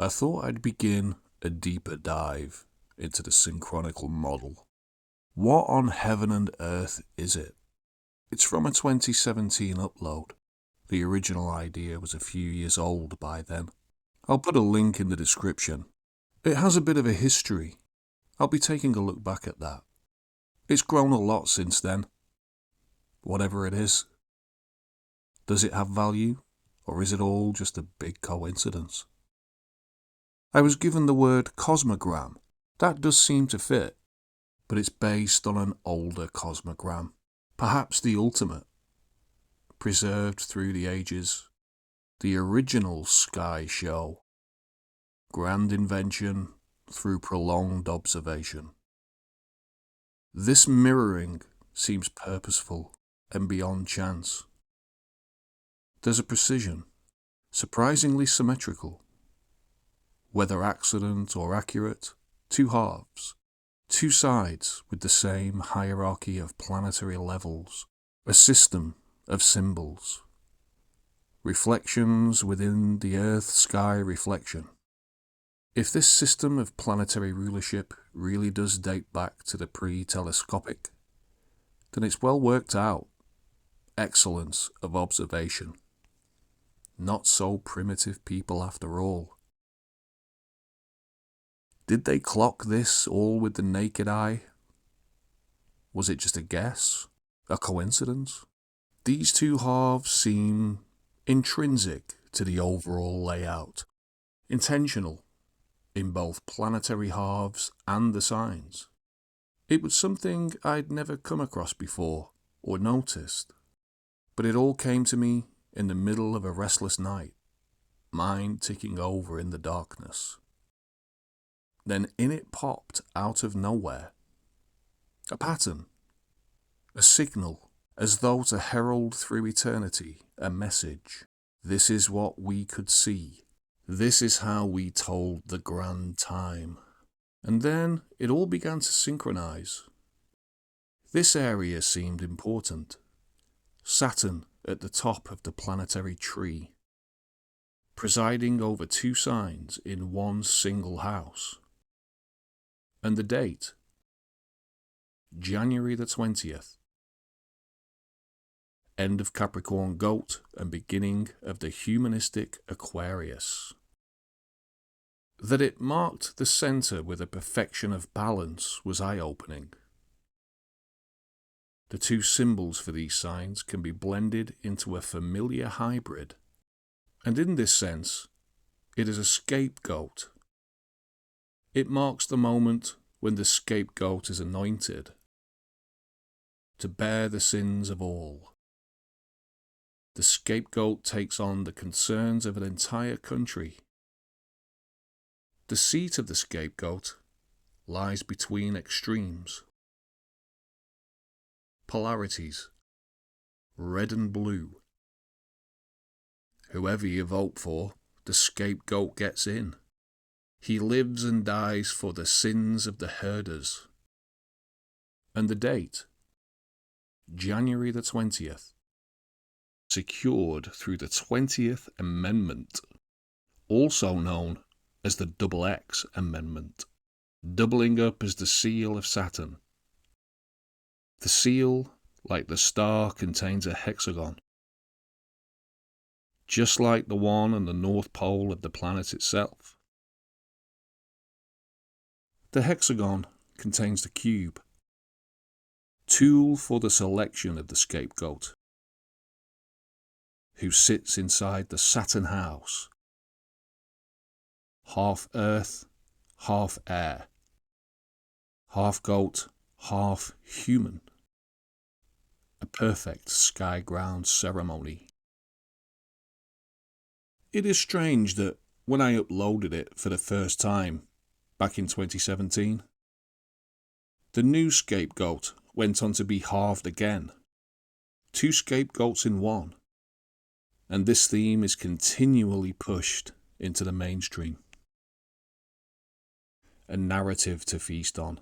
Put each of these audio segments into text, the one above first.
I thought I'd begin a deeper dive into the Synchronicle Model. What on heaven and earth is it? It's from a 2017 upload. The original idea was a few years old by then. I'll put a link in the description. It has a bit of a history. I'll be taking a look back at that. It's grown a lot since then. Whatever it is. Does it have value, or is it all just a big coincidence? I was given the word Cosmogram. That does seem to fit, but it's based on an older Cosmogram, perhaps the ultimate, preserved through the ages, the original sky show, grand invention through prolonged observation. This mirroring seems purposeful and beyond chance. There's a precision, surprisingly symmetrical. Whether accident or accurate, two halves, two sides with the same hierarchy of planetary levels, a system of symbols, reflections within the Earth-sky reflection. If this system of planetary rulership really does date back to the pre-telescopic, then it's well worked out. Excellence of observation. Not so primitive people after all. Did they clock this all with the naked eye? Was it just a guess? A coincidence? These two halves seem intrinsic to the overall layout, intentional in both planetary halves and the signs. It was something I'd never come across before or noticed, but it all came to me in the middle of a restless night, mind ticking over in the darkness. Then in it popped out of nowhere. A pattern. A signal, as though to herald through eternity a message. This is what we could see. This is how we told the grand time. And then it all began to synchronize. This area seemed important. Saturn at the top of the planetary tree, presiding over two signs in one single house. And the date, January the 20th, end of Capricorn Goat and beginning of the humanistic Aquarius. That it marked the centre with a perfection of balance was eye-opening. The two symbols for these signs can be blended into a familiar hybrid, and in this sense, it is a scapegoat. It marks the moment when the scapegoat is anointed to bear the sins of all. The scapegoat takes on the concerns of an entire country. The seat of the scapegoat lies between extremes, polarities, red and blue. Whoever you vote for, the scapegoat gets in. He lives and dies for the sins of the herders. And the date, January the 20th, secured through the 20th Amendment, also known as the XX Amendment, doubling up as the seal of Saturn. The seal, like the star, contains a hexagon, just like the one on the North Pole of the planet itself. The hexagon contains the cube, tool for the selection of the scapegoat, who sits inside the Saturn house, half earth, half air, half goat, half human. A perfect sky-ground ceremony. It is strange that when I uploaded it for the first time, back in 2017, the new scapegoat went on to be halved again. Two scapegoats in one. And this theme is continually pushed into the mainstream. A narrative to feast on.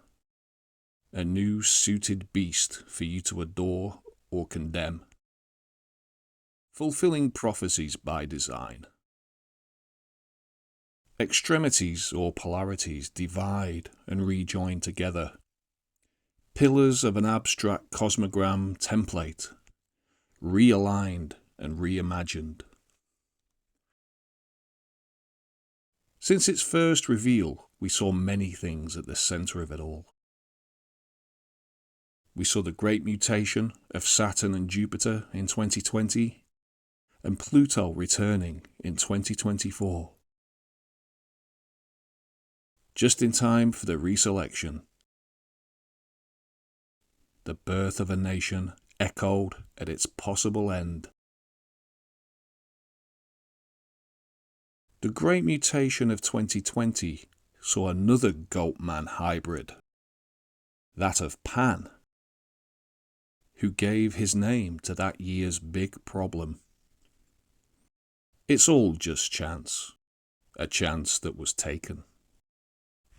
A new suited beast for you to adore or condemn. Fulfilling prophecies by design. Extremities or polarities divide and rejoin together. Pillars of an abstract cosmogram template, realigned and reimagined. Since its first reveal, we saw many things at the centre of it all. We saw the great mutation of Saturn and Jupiter in 2020, and Pluto returning in 2024. Just in time for the reselection. The birth of a nation echoed at its possible end. The great mutation of 2020 saw another goat-man hybrid, that of Pan, who gave his name to that year's big problem. It's all just chance, a chance that was taken.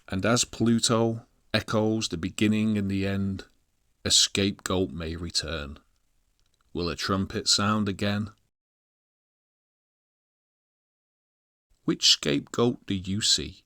And as Pluto echoes the beginning and the end, a scapegoat may return. Will a trumpet sound again? Which scapegoat do you see?